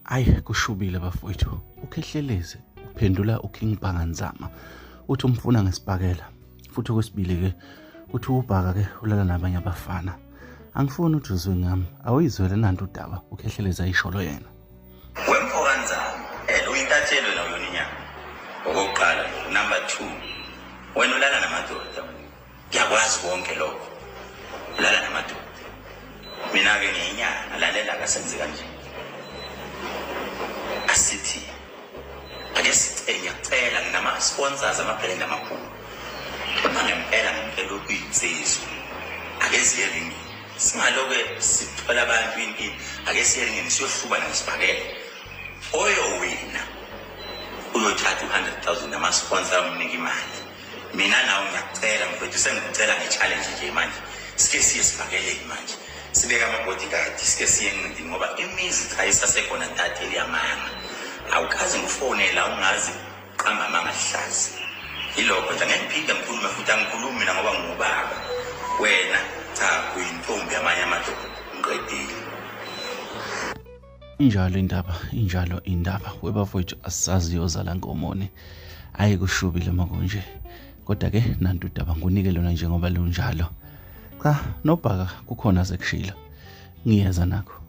Ayi kushubile bafowethu, ukhehleleze uphendula uKing Bhanganzama uthi umfuna ngesibhakela futhi okwesibili ke kuthi ubhaka ke ulala nabanye abafana. Angifuni ukuthi uzwe ngami, awuyizwele nanto udaba ukhehleleza isholo yena. Wempo kanzama uyintathelo wena uyona inyama. Okokuqala number 2 wena ulala namadoda. Ngiyakwazi konke lokho. Ulala namadoda. Mina ke ngiyinyanga lalela kasenze kanje. Asithi ake ngiyacela nginama sponsors ama-brand amakhulu. Kodwa ngempela ukuyinsizwa. Ake siyelingi. Singaloke sithola abantu ini ake siyelingi siyohluba nesibhakela. Oyo wina uyothatha 100,000 ama-sponsor amnika imali. Mina nawe ngiyacela mfethu sengicela nge-challenge nje manje. Sike siye sibhakeleni manje. Sibeka ama-bodyguard sike siye encindini ngoba imizi cha isasekhona ntatheli yamanga. Awukazi ngifonela ungazi qamba amanga lihlazi. Yilokho nje ngiphinde ngikhulume futhi angikhulumi mina ngoba ngubaba. Wena cha uyintombi yamanye amadoda ngiqedile. Injalo indaba webafowethu asisazi yozala ngomone. Ayi kushubile makunje. Kodwa ke nanto udaba ngunike lona njengoba lunjalo. Cha nobhaka kukhona sekushilo. Ngiyeza nakho.